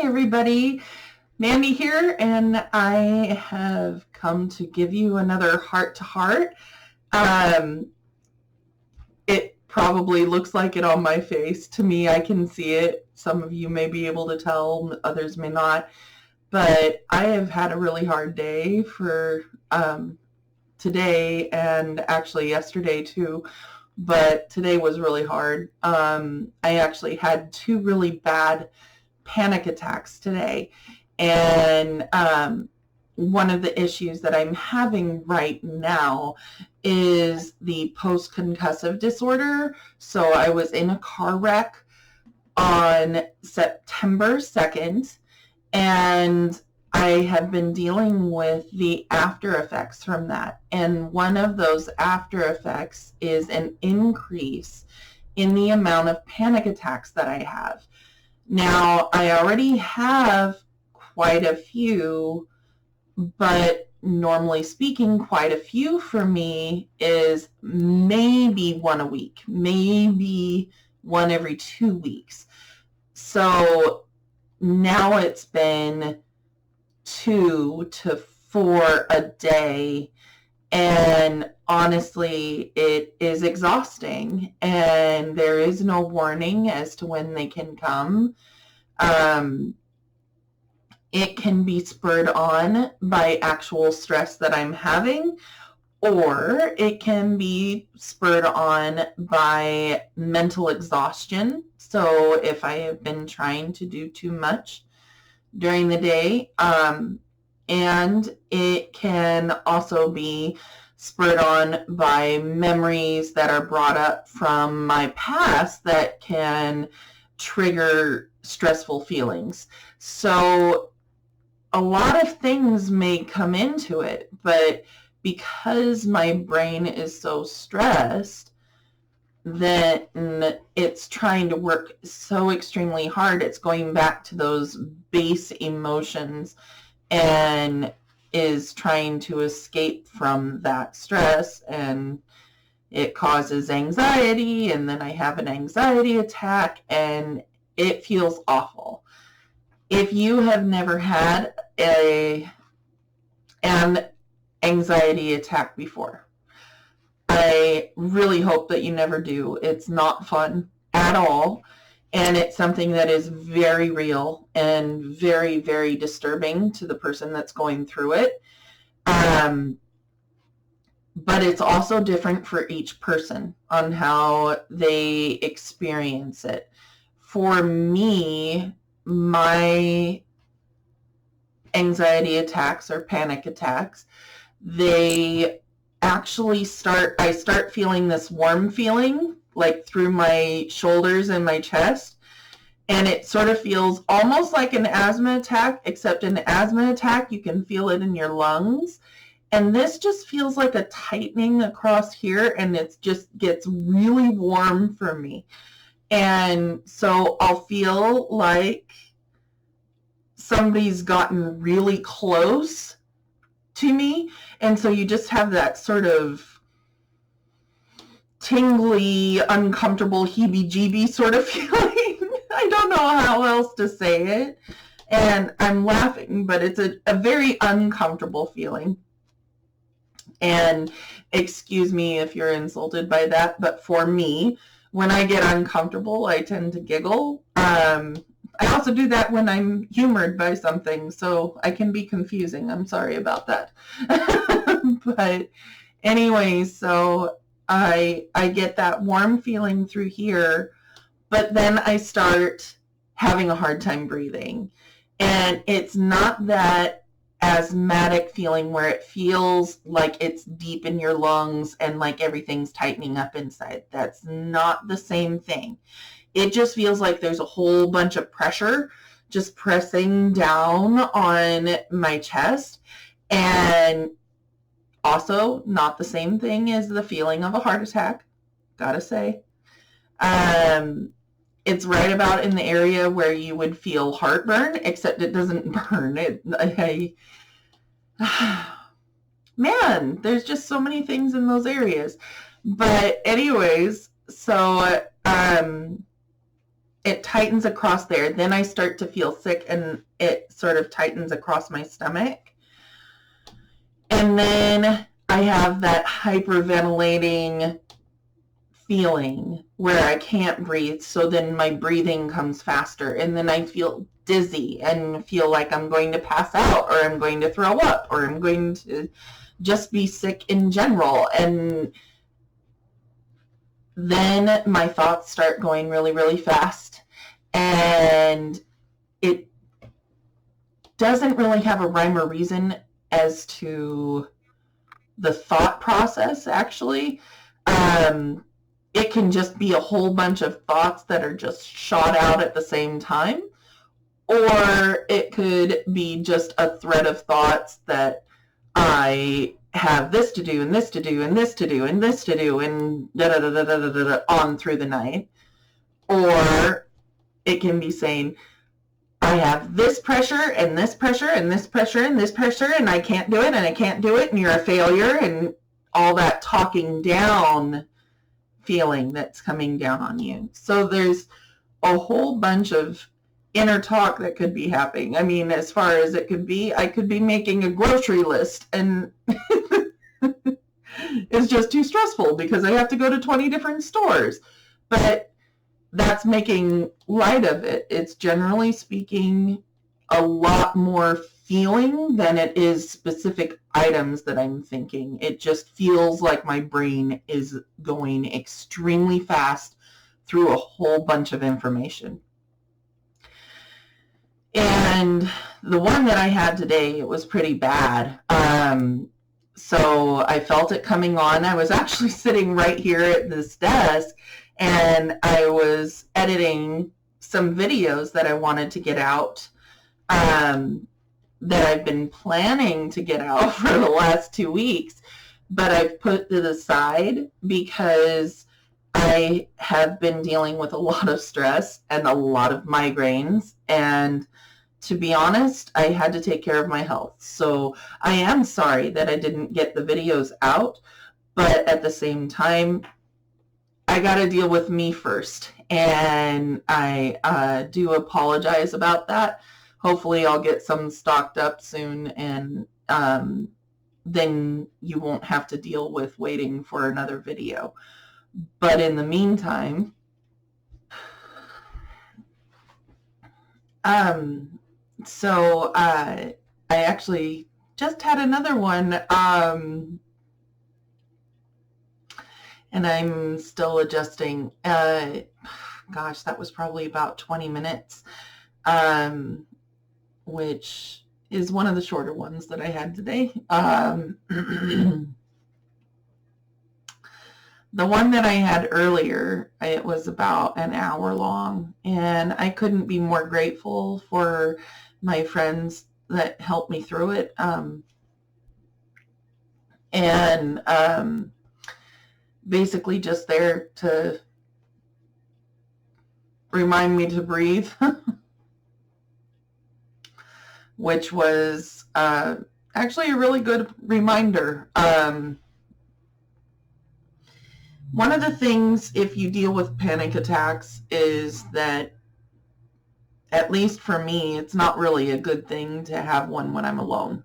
everybody. Mandy here, and I have come to give you another heart-to-heart. It probably looks like it on my face. To me, I can see it. Some of you may be able to tell, others may not. But I have had a really hard day for today, and actually yesterday too. But today was really hard. I actually had 2 really bad panic attacks today. And one of the issues that I'm having right now is the post-concussive disorder. So I was in a car wreck on September 2nd, and I have been dealing with the after effects from that. And one of those after effects is an increase in the amount of panic attacks that I have. Now, I already have quite a few, but normally speaking, quite a few for me is maybe 1 a week, maybe 1 every 2 weeks. So now it's been 2 to 4 a day, and honestly, it is exhausting, and there is no warning as to when they can come. It can be spurred on by actual stress that I'm having, or it can be spurred on by mental exhaustion. So if I have been trying to do too much during the day, and it can also be spurred on by memories that are brought up from my past that can trigger stressful feelings. So a lot of things may come into it, but because my brain is so stressed, then it's trying to work so extremely hard. It's going back to those base emotions and is trying to escape from that stress, and it causes anxiety, and then I have an anxiety attack, and it feels awful. If you have never had an anxiety attack before, I really hope that you never do. It's not fun at all, and it's something that is very real and very, very disturbing to the person that's going through it. But it's also different for each person on how they experience it. For me, my anxiety attacks or panic attacks, they actually I start feeling this warm feeling like through my shoulders and my chest, and it sort of feels almost like an asthma attack, except an asthma attack you can feel it in your lungs, and this just feels like a tightening across here, and it just gets really warm for me. And so I'll feel like somebody's gotten really close to me. And so you just have that sort of tingly, uncomfortable, heebie-jeebie sort of feeling. I don't know how else to say it. And I'm laughing, but it's a very uncomfortable feeling. And excuse me if you're insulted by that, but for me, when I get uncomfortable, I tend to giggle. I also do that when I'm humored by something, so I can be confusing. I'm sorry about that. But anyway, so I get that warm feeling through here, but then I start having a hard time breathing. And it's not that asthmatic feeling where it feels like it's deep in your lungs and like everything's tightening up inside. That's not the same thing. It just feels like there's a whole bunch of pressure just pressing down on my chest, and also not the same thing as the feeling of a heart attack, gotta say. It's right about in the area where you would feel heartburn, except it doesn't burn. Man, there's just so many things in those areas. But anyways, so it tightens across there. Then I start to feel sick and it sort of tightens across my stomach. And then I have that hyperventilating feeling where I can't breathe. So then my breathing comes faster. And then I feel dizzy and feel like I'm going to pass out, or I'm going to throw up, or I'm going to just be sick in general. And then my thoughts start going really, really fast. And it doesn't really have a rhyme or reason as to the thought process, actually. It can just be a whole bunch of thoughts that are just shot out at the same time. Or it could be just a thread of thoughts that I have this to do, and this to do, and this to do, and this to do, and da-da-da-da-da-da-da on through the night. Or it can be saying, I have this pressure, and this pressure, and this pressure, and this pressure, and I can't do it, and I can't do it, and you're a failure, and all that talking down feeling that's coming down on you. So there's a whole bunch of inner talk that could be happening. I mean, as far as it could be, I could be making a grocery list, and it's just too stressful because I have to go to 20 different stores. But that's making light of it. It's generally speaking a lot more feeling than it is specific items that I'm thinking. It just feels like my brain is going extremely fast through a whole bunch of information. And the one that I had today, it was pretty bad. So I felt it coming on. I was actually sitting right here at this desk, and I was editing some videos that I wanted to get out, that I've been planning to get out for the last 2 weeks, but I've put to the side because I have been dealing with a lot of stress and a lot of migraines, and to be honest, I had to take care of my health. So I am sorry that I didn't get the videos out, but at the same time, I got to deal with me first, and I do apologize about that. Hopefully I'll get some stocked up soon, and then you won't have to deal with waiting for another video. But in the meantime, so I actually just had another one, and I'm still adjusting. Gosh, that was probably about 20 minutes, which is one of the shorter ones that I had today. The one that I had earlier, it was about an hour long, and I couldn't be more grateful for my friends that helped me through it. Basically just there to remind me to breathe, which was actually a really good reminder. One of the things, if you deal with panic attacks, is that, at least for me, it's not really a good thing to have one when I'm alone.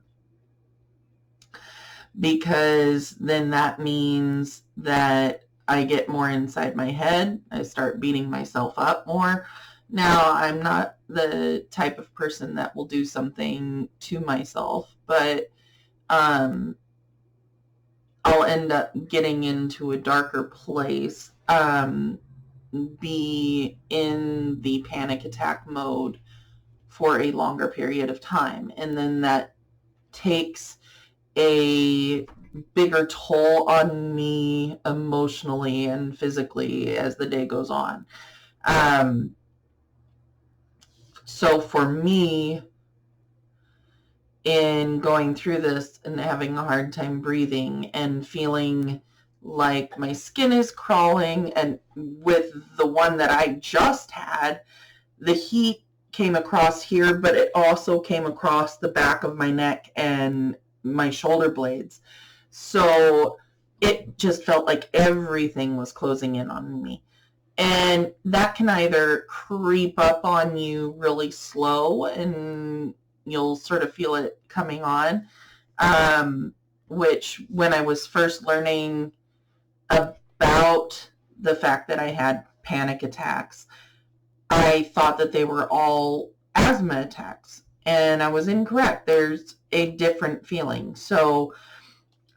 Because then that means that I get more inside my head. I start beating myself up more. Now, I'm not the type of person that will do something to myself, but I'll end up getting into a darker place, be in the panic attack mode for a longer period of time. And then that takes a bigger toll on me emotionally and physically as the day goes on. So for me, in going through this and having a hard time breathing and feeling like my skin is crawling, and with the one that I just had, the heat came across here, but it also came across the back of my neck and my shoulder blades. So it just felt like everything was closing in on me. And that can either creep up on you really slow and you'll sort of feel it coming on, which when I was first learning about the fact that I had panic attacks, I thought that they were all asthma attacks, and I was incorrect. There's a different feeling. So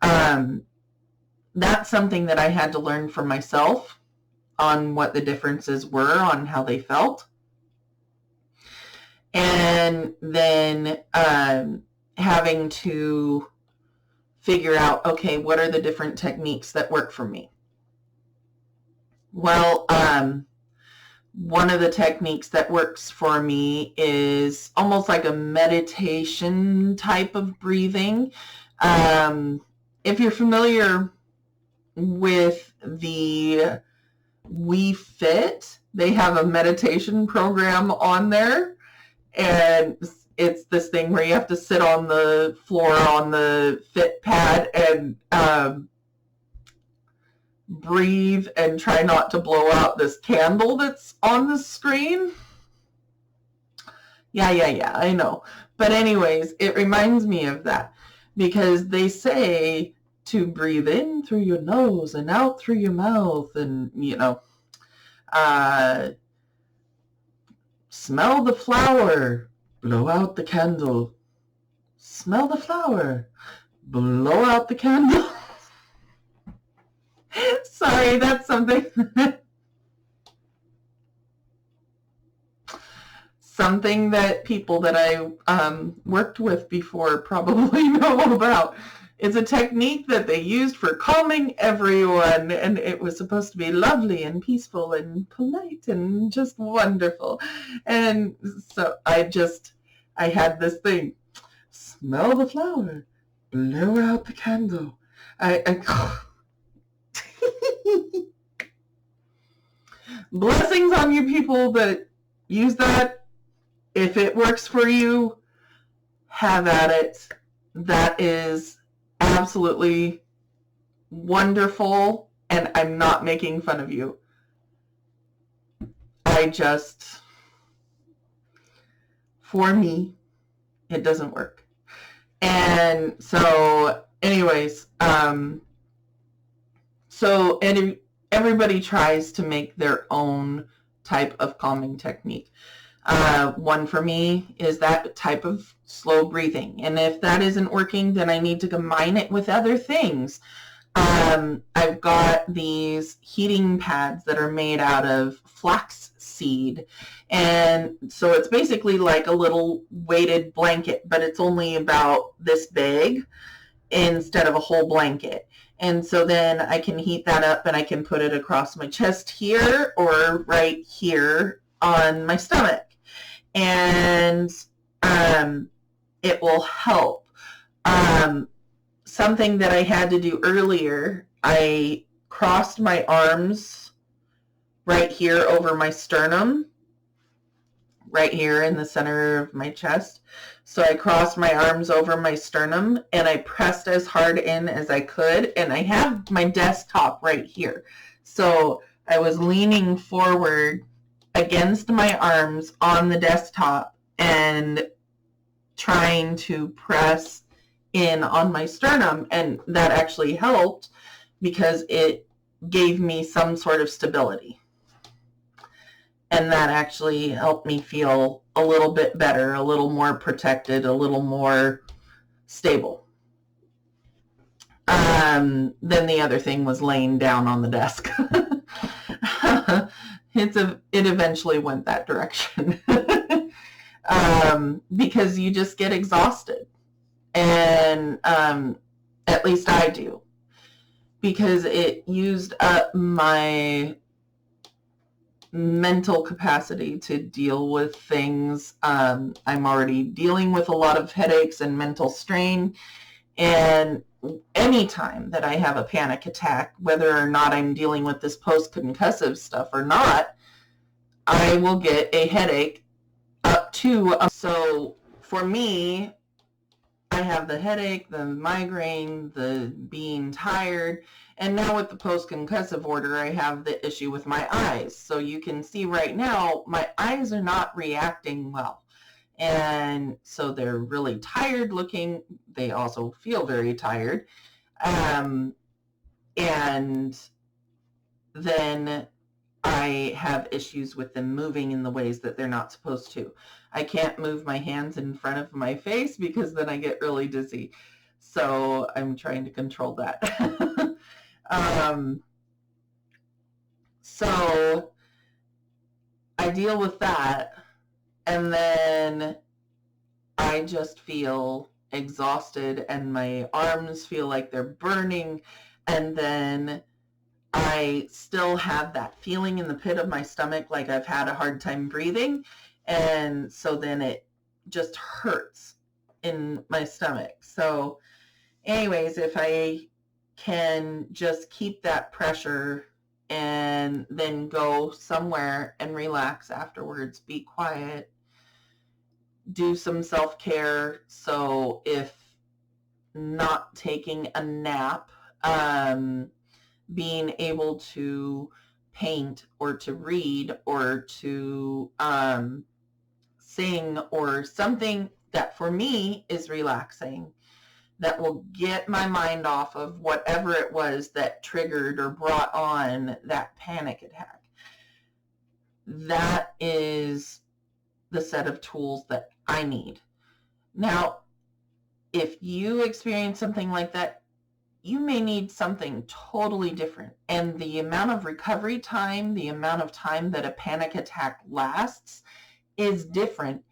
that's something that I had to learn for myself on what the differences were on how they felt. And then having to figure out, okay, what are the different techniques that work for me? Well, one of the techniques that works for me is almost like a meditation type of breathing. If you're familiar with the We Fit, they have a meditation program on there, and it's this thing where you have to sit on the floor on the Fit pad and breathe and try not to blow out this candle that's on the screen. Yeah, I know. But anyways, it reminds me of that because they say to breathe in through your nose and out through your mouth, and, smell the flower, blow out the candle. Smell the flower, blow out the candle. Sorry, that's something that people that I worked with before probably know about. It's a technique that they used for calming everyone, and it was supposed to be lovely and peaceful and polite and just wonderful. And so I had this thing, smell the flower, blow out the candle. Blessings on you people that use that. If it works for you, have at it. That is absolutely wonderful, and I'm not making fun of you. For me, it doesn't work. And so anyways, so everybody tries to make their own type of calming technique. One for me is that type of slow breathing. And if that isn't working, then I need to combine it with other things. I've got these heating pads that are made out of flax seed. And so it's basically like a little weighted blanket, but it's only about this big instead of a whole blanket. And so then I can heat that up and I can put it across my chest here or right here on my stomach. And it will help. Something that I had to do earlier, I crossed my arms right here over my sternum, right here in the center of my chest. So I crossed my arms over my sternum and I pressed as hard in as I could. And I have my desktop right here. So I was leaning forward against my arms on the desktop and trying to press in on my sternum, and that actually helped because it gave me some sort of stability, and that actually helped me feel a little bit better, a little more protected, a little more stable. Then the other thing was laying down on the desk. It eventually went that direction. Because you just get exhausted. And at least I do. Because it used up my mental capacity to deal with things. I'm already dealing with a lot of headaches and mental strain. And anytime that I have a panic attack, whether or not I'm dealing with this post-concussive stuff or not, I will get a headache up to. So for me, I have the headache, the migraine, the being tired, and now with the post-concussive order, I have the issue with my eyes. So you can see right now, my eyes are not reacting well. And so they're really tired looking. They also feel very tired. And then I have issues with them moving in the ways that they're not supposed to. I can't move my hands in front of my face because then I get really dizzy. So I'm trying to control that. So I deal with that, and then I just feel exhausted and my arms feel like they're burning, and then I still have that feeling in the pit of my stomach like I've had a hard time breathing, and so then it just hurts in my stomach. So anyways, if I can just keep that pressure and then go somewhere and relax afterwards, be quiet, do some self-care. So if not taking a nap, being able to paint or to read or to sing or something that for me is relaxing, that will get my mind off of whatever it was that triggered or brought on that panic attack. That is the set of tools that I need. Now, if you experience something like that, you may need something totally different. And the amount of recovery time, the amount of time that a panic attack lasts is different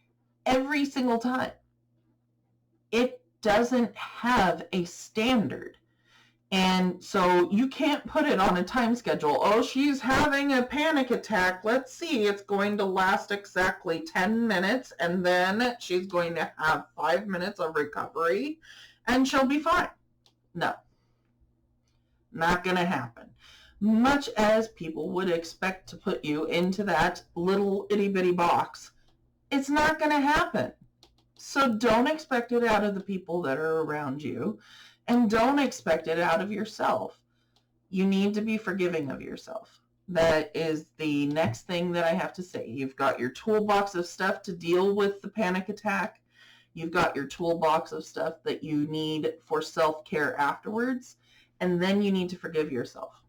every single time. It doesn't have a standard. And so you can't put it on a time schedule. Oh, she's having a panic attack. Let's see, it's going to last exactly 10 minutes, and then she's going to have 5 minutes of recovery, and she'll be fine. No, not going to happen. Much as people would expect to put you into that little itty-bitty box, it's not going to happen. So don't expect it out of the people that are around you, and don't expect it out of yourself. You need to be forgiving of yourself. That is the next thing that I have to say. You've got your toolbox of stuff to deal with the panic attack. You've got your toolbox of stuff that you need for self-care afterwards, and then you need to forgive yourself.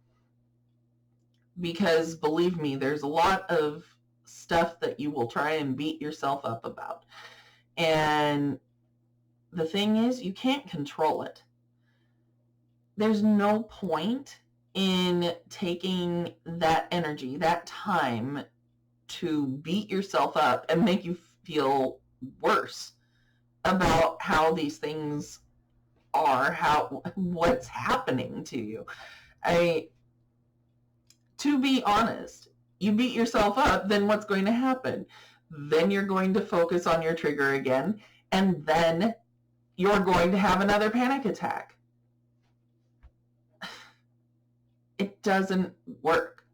Because believe me, there's a lot of stuff that you will try and beat yourself up about. And the thing is, you can't control it. There's no point in taking that energy, that time to beat yourself up and make you feel worse about how these things are, what's happening to you. To be honest, you beat yourself up, then what's going to happen? Then you're going to focus on your trigger again, and then you're going to have another panic attack. It doesn't work.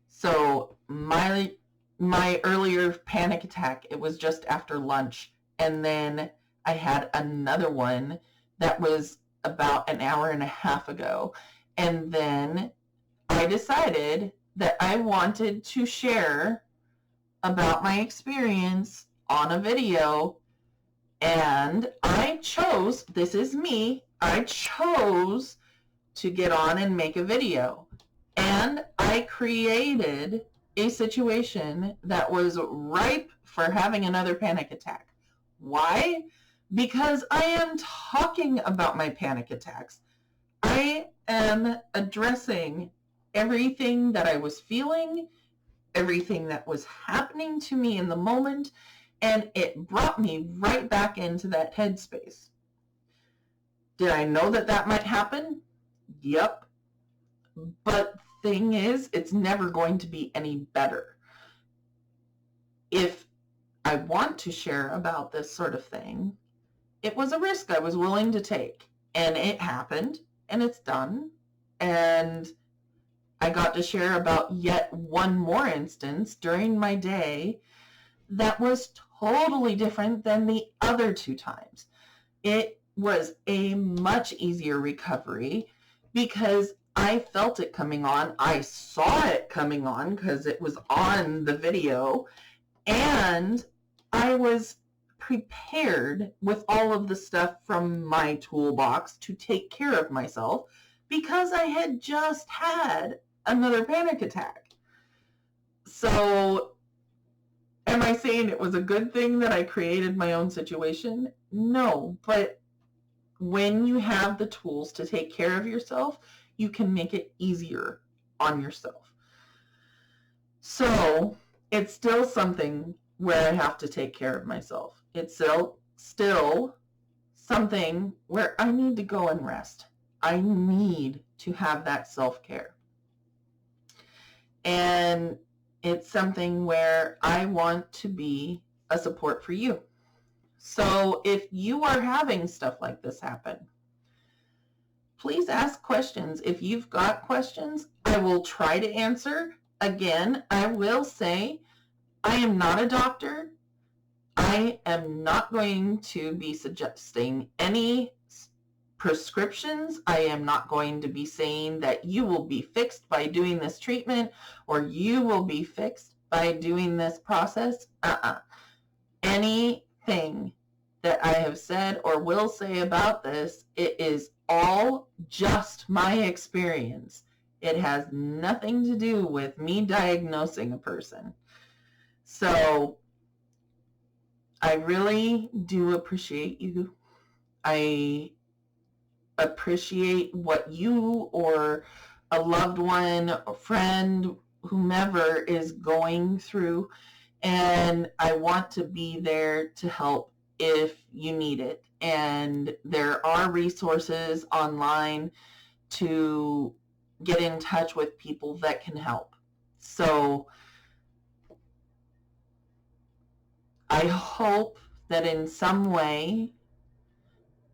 So my earlier panic attack, it was just after lunch, and then I had another one that was about an hour and a half ago, and then I decided that I wanted to share about my experience on a video, and I chose, this is me, I chose to get on and make a video. And I created a situation that was ripe for having another panic attack. Why? Because I am talking about my panic attacks. I am addressing everything that I was feeling, everything that was happening to me in the moment, and it brought me right back into that headspace. Did I know that that might happen? Yep. But thing is, it's never going to be any better. If I want to share about this sort of thing, it was a risk I was willing to take, and it happened, and it's done, and I got to share about yet one more instance during my day that was totally different than the other two times. it was a much easier recovery because I felt it coming on. I saw it coming on because it was on the video, and I was prepared with all of the stuff from my toolbox to take care of myself because I had just had another panic attack. So am I saying it was a good thing that I created my own situation? No, but when you have the tools to take care of yourself, you can make it easier on yourself. So it's still something where I have to take care of myself. It's still something where I need to go and rest. I need to have that self-care. And it's something where I want to be a support for you. So if you are having stuff like this happen, please ask questions. If you've got questions, I will try to answer. Again, I will say I am not a doctor. I am not going to be suggesting any prescriptions. I am not going to be saying that you will be fixed by doing this treatment or you will be fixed by doing this process. Anything that I have said or will say about this, it is all just my experience. It has nothing to do with me diagnosing a person. So I really do appreciate you. I appreciate what you or a loved one, a friend, whomever is going through, and I want to be there to help if you need it. And there are resources online to get in touch with people that can help. So I hope that in some way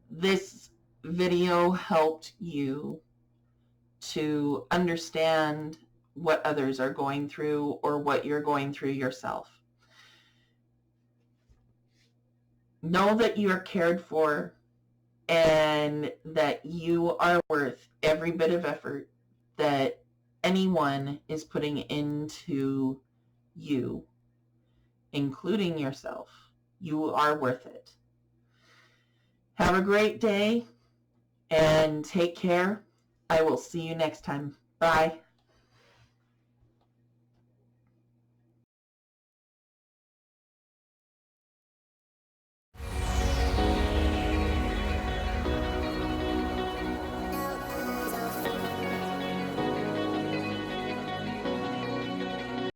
this video helped you to understand what others are going through or what you're going through yourself. Know that you are cared for and that you are worth every bit of effort that anyone is putting into you, including yourself. You are worth it. Have a great day and take care. I will see you next time. Bye.